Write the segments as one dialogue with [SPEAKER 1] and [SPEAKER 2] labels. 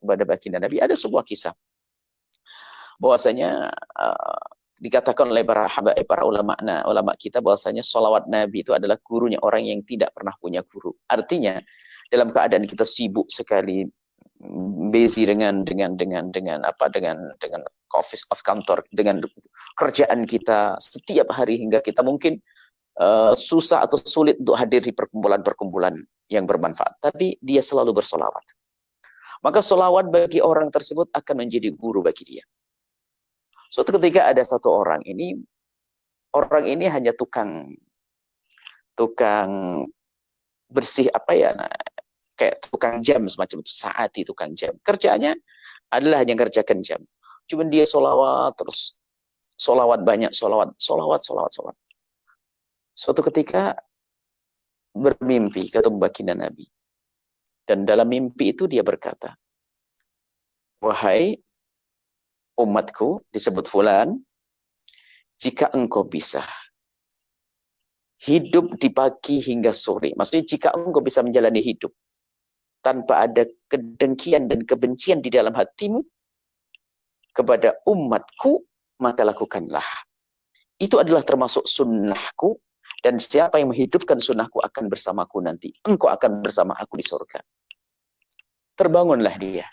[SPEAKER 1] kepada baginda Nabi, ada sebuah kisah bahwasanya dikatakan oleh para ulama kita bahwasanya sholawat Nabi itu adalah gurunya orang yang tidak pernah punya guru. Artinya dalam keadaan kita sibuk sekali, busy dengan office of kantor, dengan kerjaan kita setiap hari, hingga kita mungkin susah atau sulit untuk hadir di perkumpulan-perkumpulan yang bermanfaat, tapi dia selalu bersolawat. Maka solawat bagi orang tersebut akan menjadi guru bagi dia. Suatu ketika ada satu orang ini hanya tukang bersih kayak tukang jam semacam itu, saati tukang jam. Kerjanya adalah hanya kerjakan jam. Cuman dia solawat terus, solawat banyak, solawat. Suatu ketika bermimpi ketemu baginda Nabi. Dan dalam mimpi itu dia berkata, "Wahai umatku," disebut fulan, "jika engkau bisa hidup di pagi hingga sore," maksudnya jika engkau bisa menjalani hidup tanpa ada kedengkian dan kebencian di dalam hatimu kepada umatku, maka lakukanlah. Itu adalah termasuk sunnahku, dan siapa yang menghidupkan sunnahku akan bersamaku nanti. Engkau akan bersama aku di surga. Terbangunlah dia.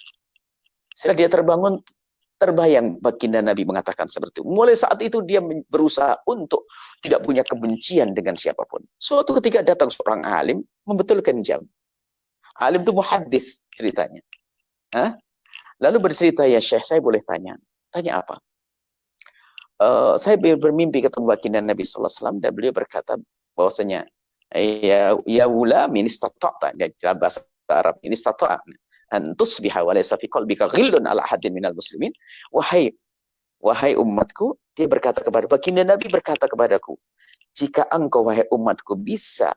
[SPEAKER 1] Setelah dia terbangun, terbayang baginda Nabi mengatakan seperti itu. Mulai saat itu dia berusaha untuk tidak punya kebencian dengan siapapun. Suatu ketika datang seorang alim membetulkan jam. Alim itu muhaddis ceritanya. Lalu bercerita, "Ya Syekh, saya boleh tanya?" "Tanya apa?" "Saya bermimpi ketemu baginda Nabi SAW dan beliau berkata bahwasanya ya ulam ini istata'ta," dalam bahasa Arab, ini istata'ta an tusbiha wa laysa fi qalbika ghillun ala ahadin minal muslimin. Wahai umatku, dia berkata kepada baginda Nabi, berkata kepadaku, "Jika engkau wahai umatku bisa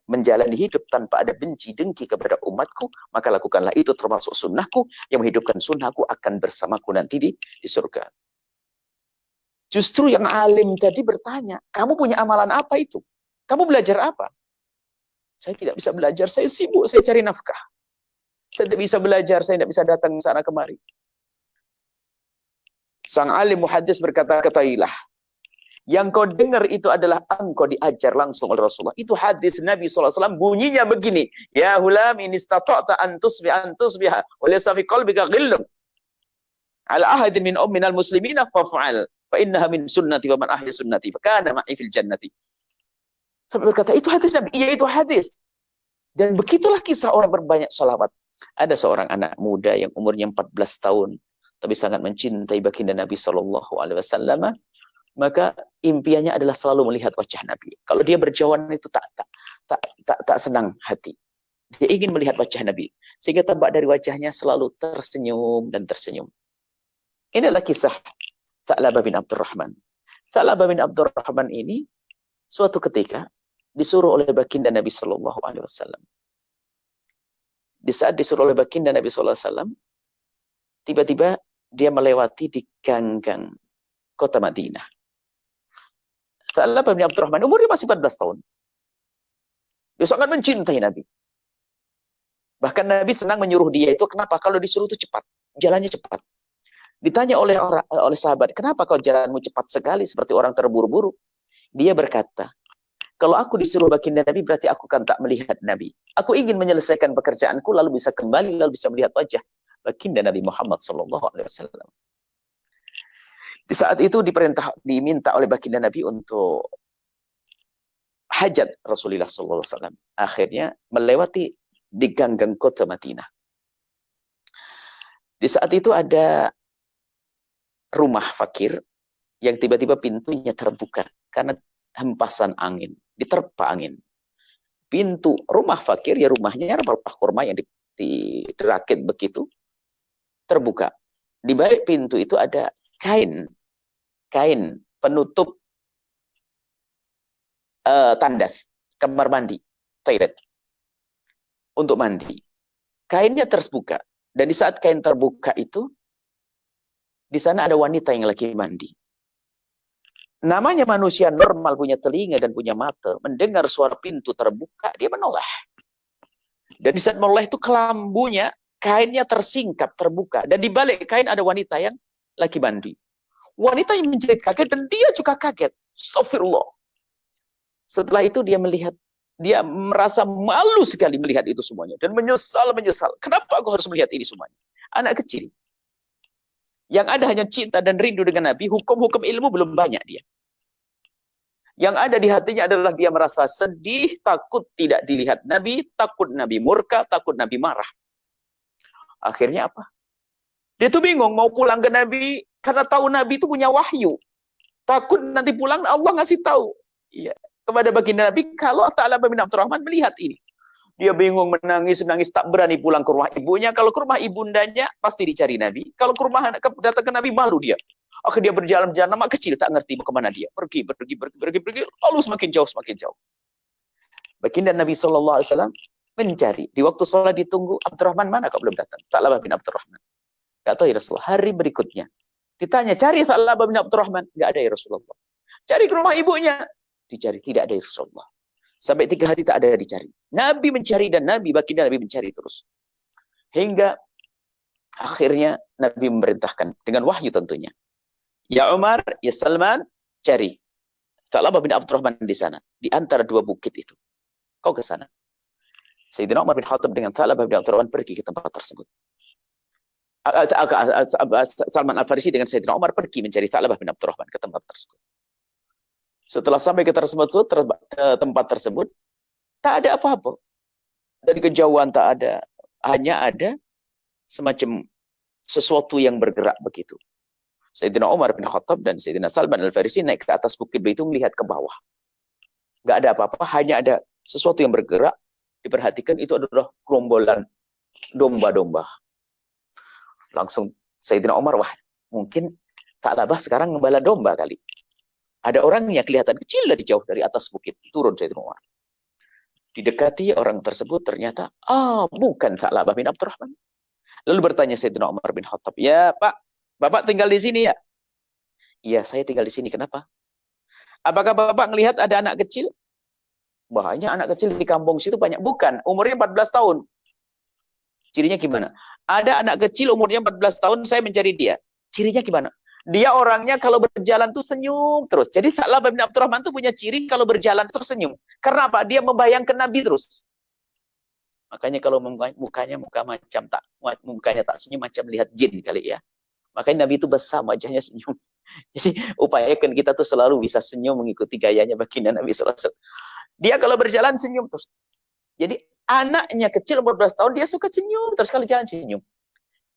[SPEAKER 1] menjalani hidup tanpa ada benci dengki kepada umatku, maka lakukanlah itu, termasuk sunnahku. Yang menghidupkan sunnahku akan bersamaku nanti di surga." Justru yang alim tadi bertanya, "Kamu punya amalan apa itu? Kamu belajar apa?" "Saya tidak bisa belajar, saya sibuk, saya cari nafkah. Saya tidak bisa belajar, saya tidak bisa datang ke sana kemari." Sang alim muhaddis berkata, "Ketahuilah, yang kau dengar itu adalah engkau diajar langsung oleh Rasulullah." Itu hadis Nabi SAW, bunyinya begini, "Ya hulam ini istata'ta an tusbiha wa laysa fi qalbika ghillun ala ahadin minal muslimina faf'al fa innaha min sunnati wa man ahya sunnati fa kana ma'i fil jannati." Sampai berkata, itu hadis Nabi. Iya, itu hadis. Dan begitulah kisah orang berbanyak salawat. Ada seorang anak muda yang umurnya 14 tahun, tapi sangat mencintai baginda Nabi SAW. Maka impiannya adalah selalu melihat wajah Nabi. Kalau dia berjauhan itu tak senang hati. Dia ingin melihat wajah Nabi. Sehingga tampak dari wajahnya selalu tersenyum dan tersenyum. Inilah kisah Tha'labah bin Abdurrahman. Tha'labah bin Abdurrahman ini suatu ketika disuruh oleh baginda Nabi SAW. Di saat disuruh oleh baginda Nabi SAW, tiba-tiba dia melewati di gang-gang kota Madinah. Tha'labah bin Abdurrahman umurnya masih 14 tahun. Dia sangat mencintai Nabi. Bahkan Nabi senang menyuruh dia itu, kenapa? Kalau disuruh itu cepat, jalannya cepat. Ditanya oleh sahabat, "Kenapa kau jalanmu cepat sekali seperti orang terburu-buru?" Dia berkata, "Kalau aku disuruh baginda Nabi, berarti aku kan tak melihat Nabi. Aku ingin menyelesaikan pekerjaanku, lalu bisa kembali, lalu bisa melihat wajah baginda Nabi Muhammad SAW." Di saat itu diminta oleh baginda Nabi untuk hajat Rasulullah SAW. Akhirnya melewati di gang-gang kota Madinah. Di saat itu ada rumah fakir yang tiba-tiba pintunya terbuka karena hempasan angin, diterpa angin. Pintu rumah fakir, ya rumahnya pelepah kurma yang dirakit begitu, terbuka. Di balik pintu itu ada kain penutup tandas kamar mandi, toilet untuk mandi. Kainnya terbuka, dan di saat kain terbuka itu, di sana ada wanita yang lagi mandi. Namanya manusia normal, punya telinga dan punya mata, mendengar suara pintu terbuka, dia menoleh. Dan di saat menoleh itu kelambunya kainnya tersingkap, terbuka. Dan di balik kain ada wanita yang lagi mandi. Wanita yang menjerit kaget dan dia juga kaget. Astagfirullah. Setelah itu dia melihat, dia merasa malu sekali melihat itu semuanya. Dan menyesal. Kenapa aku harus melihat ini semuanya? Anak kecil. Yang ada hanya cinta dan rindu dengan Nabi, hukum-hukum ilmu belum banyak dia. Yang ada di hatinya adalah dia merasa sedih, takut tidak dilihat Nabi, takut Nabi murka, takut Nabi marah. Akhirnya apa? Dia tuh bingung mau pulang ke Nabi, karena tahu Nabi itu punya wahyu. Takut nanti pulang Allah ngasih tahu. Iya. Kepada baginda Nabi, kalau Tha'labah bin Abdurrahman melihat ini. Dia bingung, menangis, tak berani pulang ke rumah ibunya. Kalau ke rumah ibundanya, pasti dicari Nabi. Kalau ke rumah datang ke Nabi, malu dia. Akhirnya dia berjalan-jalan, nama kecil, tak ngerti mau kemana dia. Pergi, lalu semakin jauh. Baginda Nabi SAW mencari. Di waktu sholat ditunggu, Abdurrahman mana kok belum datang? Tha'labah bin Abdurrahman. Gak tahu ya Rasulullah. Hari berikutnya, ditanya, cari Tha'labah bin Abdurrahman. Gak ada ya Rasulullah. Cari ke rumah ibunya. Dicari, tidak ada ya Rasulullah. Sampai 3 hari tak ada dicari. Nabi mencari dan baginda Nabi mencari terus. Hingga akhirnya Nabi memerintahkan dengan wahyu tentunya. Ya Umar, ya Salman, cari Tha'labah bin Abdurrahman di sana, di antara 2 bukit itu. Kau ke sana. Sayyidina Umar bin Khattab dengan Tha'labah bin Abdurrahman pergi ke tempat tersebut. Salman Al-Farisi dengan Sayyidina Umar pergi mencari Tha'labah bin Abdurrahman ke tempat tersebut. Setelah sampai ke tempat tersebut, tak ada apa-apa. Dari kejauhan tak ada. Hanya ada semacam sesuatu yang bergerak begitu. Sayyidina Umar bin Khattab dan Sayyidina Salman Al-Farisi naik ke atas bukit itu melihat ke bawah. Gak ada apa-apa, hanya ada sesuatu yang bergerak. Diperhatikan itu adalah gerombolan domba-domba. Langsung Sayyidina Umar, wah mungkin Tha'labah sekarang ngembala domba kali. Ada orang yang kelihatan kecil dari jauh dari atas bukit. Turun Sayyidina Umar. Didekati orang tersebut ternyata, bukan Tha'labah bin Abdurrahman. Lalu bertanya Sayyidina Umar bin Khattab, ya Pak, Bapak tinggal di sini ya? Iya, saya tinggal di sini. Kenapa? Apakah Bapak melihat ada anak kecil? Banyak anak kecil di kampung situ banyak. Bukan, umurnya 14 tahun. Cirinya gimana? Ada anak kecil umurnya 14 tahun, saya mencari dia. Cirinya gimana? Dia orangnya kalau berjalan tuh senyum terus. Jadi Tha'labah bin Abdurrahman tuh punya ciri kalau berjalan terus senyum. Karena apa? Dia membayangkan Nabi terus. Makanya kalau mukanya mukanya tak senyum macam lihat jin kali ya. Makanya Nabi itu besar wajahnya senyum. Jadi upayakan kita tuh selalu bisa senyum mengikuti gayanya baginda Nabi SAW. Dia kalau berjalan senyum terus. Jadi anaknya kecil umur 12 tahun dia suka senyum terus kalau jalan senyum.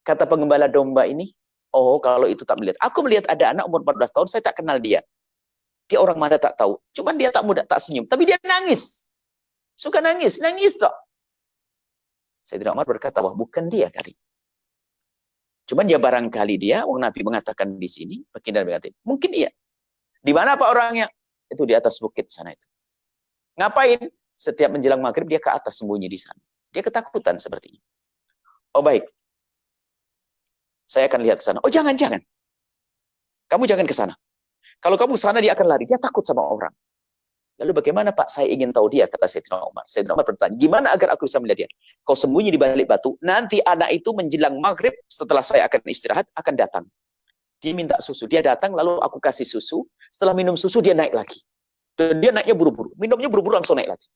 [SPEAKER 1] Kata pengembala domba ini, oh, kalau itu tak melihat. Aku melihat ada anak umur 14 tahun, saya tak kenal dia. Dia orang mana tak tahu. Cuman dia tak mudah, tak senyum. Tapi dia nangis. Suka nangis tak. Sayyidina Umar berkata, wah bukan dia kali. Cuman dia barangkali dia, Nabi mengatakan di sini, baginda berkata, mungkin iya. Di mana Pak orangnya? Itu di atas bukit sana itu. Ngapain? Setiap menjelang maghrib dia ke atas sembunyi di sana. Dia ketakutan seperti ini. Oh baik. Saya akan lihat ke sana. Oh jangan. Kamu jangan ke sana. Kalau kamu ke sana dia akan lari. Dia takut sama orang. Lalu bagaimana Pak? Saya ingin tahu dia, kata Sayyidina Umar. Sayyidina Umar bertanya, gimana agar aku bisa melihat dia? Kau sembunyi di balik batu. Nanti anak itu menjelang maghrib, setelah saya akan istirahat, akan datang. Dia minta susu. Dia datang, lalu aku kasih susu. Setelah minum susu, dia naik lagi. Dan dia naiknya buru-buru. Minumnya buru-buru langsung naik lagi.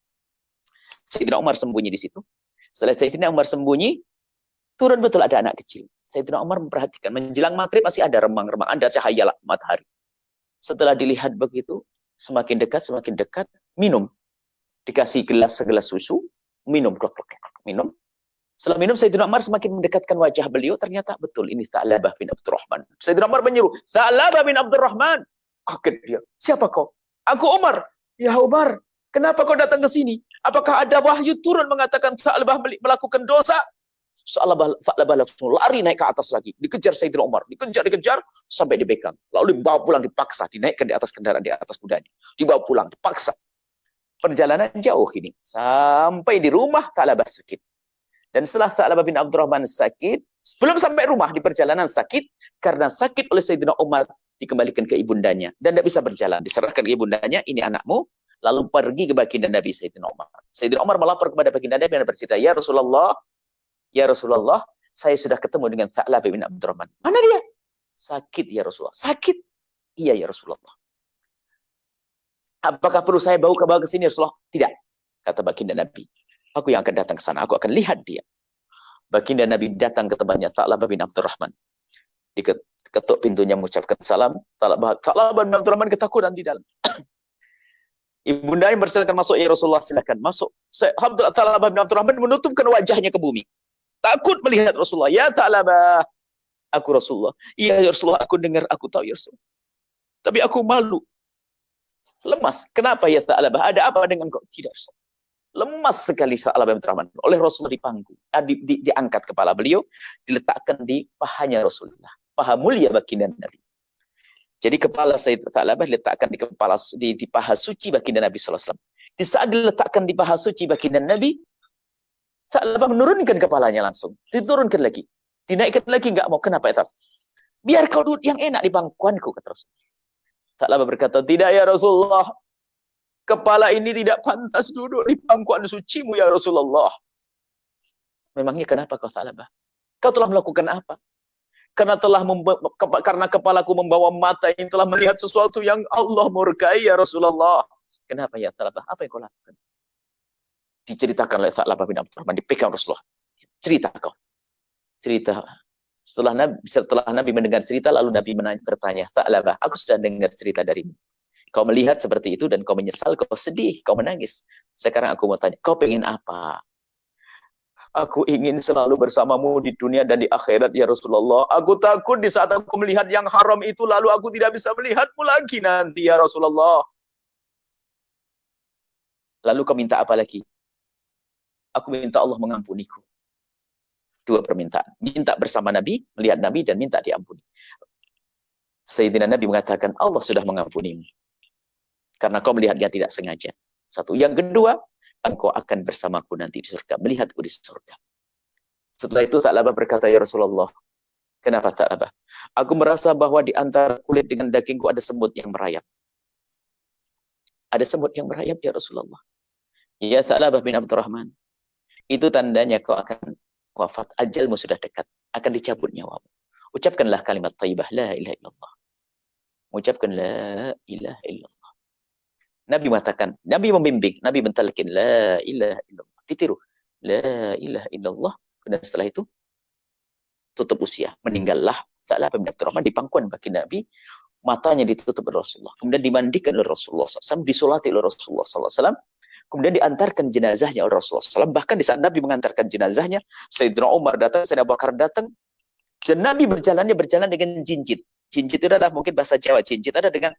[SPEAKER 1] Sayyidina Umar sembunyi di situ. Setelah Sayyidina Umar sembunyi, turun betul ada anak kecil. Sayyidina Umar memperhatikan, menjelang maghrib masih ada remang-remang, ada cahaya matahari. Setelah dilihat begitu, semakin dekat, minum. Dikasih segelas susu, minum. Minum. Setelah minum, Sayyidina Umar semakin mendekatkan wajah beliau, ternyata betul, ini Tha'labah bin Abdurrahman. Sayyidina Umar menyeru, Tha'labah bin Abdurrahman. Kaget dia, siapa kau? Aku Umar. Ya Umar, kenapa kau datang ke sini? Apakah ada wahyu turun mengatakan Tha'labah melakukan dosa? Tha'labah langsung lari naik ke atas lagi. Dikejar Sayyidina Umar. Dikejar sampai dipegang. Lalu dibawa pulang dipaksa. Dinaikkan di atas kendaraan, di atas kudanya. Dibawa pulang, dipaksa. Perjalanan jauh ini. Sampai di rumah Tha'labah sakit. Dan setelah Tha'labah bin Abdurrahman sakit, sebelum sampai rumah di perjalanan sakit, karena sakit oleh Sayyidina Umar, dikembalikan ke ibundanya. Dan tidak bisa berjalan. Diserahkan ke ibundanya, ini anakmu. Lalu pergi ke baginda Nabi Sayyidina Umar. Sayyidina Umar melapor kepada baginda Nabi dan bercerita, Ya Rasulullah, saya sudah ketemu dengan Tha'labah bin Abdurrahman. Mana dia? Sakit ya Rasulullah. Sakit? Iya ya Rasulullah. Apakah perlu saya bawa ke sini Rasulullah? Tidak. Kata baginda Nabi. Aku yang akan datang ke sana. Aku akan lihat dia. Baginda Nabi datang ke tempatnya Tha'labah bin Abdurrahman. Diketuk pintunya mengucapkan salam. Tha'labah bin Abdurrahman ketakutan di dalam. Ibunda yang bersilakan masuk ya Rasulullah, silakan masuk. Tha'labah bin Abdurrahman menutupkan wajahnya ke bumi. Takut melihat Rasulullah. Ya Tha'labah, aku Rasulullah. Iya ya Rasulullah, aku dengar, aku tahu ya Rasulullah. Tapi aku malu. Lemas. Kenapa ya Tha'labah? Ada apa dengan kau? Tidak Rasulullah. Lemas sekali Tha'labah bin Abdurrahman. Oleh Rasulullah dipangku. Diangkat kepala beliau, diletakkan di pahanya Rasulullah. Paha mulia baginda Nabi. Jadi kepala Sayyid Tha'labah diletakkan di paha suci baginda Nabi SAW. Di saat diletakkan di paha suci baginda Nabi, Tha'labah menurunkan kepalanya langsung. Diturunkan lagi. Dinaikkan lagi, enggak mau. Kenapa itu? Biar kau duduk yang enak di bangkuanku, kata Rasulullah. Tha'labah berkata, tidak ya Rasulullah. Kepala ini tidak pantas duduk di bangkuan sucimu ya Rasulullah. Memangnya kenapa kau Tha'labah? Kau telah melakukan apa? Karena kepalaku membawa mata yang telah melihat sesuatu yang Allah murkai ya Rasulullah. Kenapa ya Tha'labah? Apa yang kau lakukan? Diceritakan oleh Tha'labah bin Abdurrahman, dipegang Rasulullah. Cerita kau. Cerita. Setelah Nabi mendengar cerita, lalu Nabi bertanya, Tha'labah, aku sudah dengar cerita darimu. Kau melihat seperti itu dan kau menyesal, kau sedih, kau menangis. Sekarang aku mau tanya, kau pengen apa? Aku ingin selalu bersamamu di dunia dan di akhirat ya Rasulullah. Aku takut di saat aku melihat yang haram itu, lalu aku tidak bisa melihatmu lagi nanti ya Rasulullah. Lalu kau minta apa lagi? Aku minta Allah mengampuniku. Dua permintaan. Minta bersama Nabi, melihat Nabi, dan minta diampuni. Sayyidina Nabi mengatakan, Allah sudah mengampunimu. Karena kau melihatnya tidak sengaja. Satu. Yang kedua, engkau akan bersamaku nanti di surga, melihatku di surga. Setelah itu Tha'labah berkata, ya Rasulullah, kenapa Tha'labah? Aku merasa bahwa di antara kulit dengan dagingku ada semut yang merayap. Ada semut yang merayap ya Rasulullah. Ya Tha'labah bin Abdurrahman, itu tandanya kau akan wafat, ajalmu sudah dekat, akan dicabut nyawamu. Ucapkanlah kalimat thayyibah, la ilaha illallah. Ucapkan la ilaha illallah. Nabi mengatakan, Nabi membimbing, Nabi mentalkin, la ilaha illallah. Ditiru, la ilaha illallah. Kemudian setelah itu, tutup usia. Meninggallah Tha'labah bin Abdurrahman di pangkuan baginda Nabi. Matanya ditutup oleh Rasulullah. Kemudian dimandikan oleh Rasulullah SAW. Disolati oleh Rasulullah SAW. Kemudian diantarkan jenazahnya oleh Rasulullah SAW. Bahkan di saat Nabi mengantarkan jenazahnya, Sayyidina Umar datang, Sayyidina Abu Bakar datang. Dan Nabi berjalan dengan jinjit. Jinjit itu adalah mungkin bahasa Jawa. Jinjit ada dengan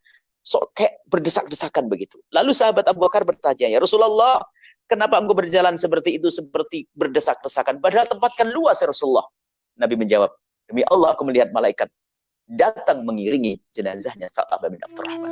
[SPEAKER 1] kayak berdesak-desakan begitu. Lalu sahabat Abu Bakar bertanya, ya Rasulullah, kenapa engkau berjalan seperti itu, seperti berdesak-desakan? Padahal tempat kan luas ya Rasulullah. Nabi menjawab, demi Allah aku melihat malaikat datang mengiringi jenazahnya Tha'labah bin Abdurrahman.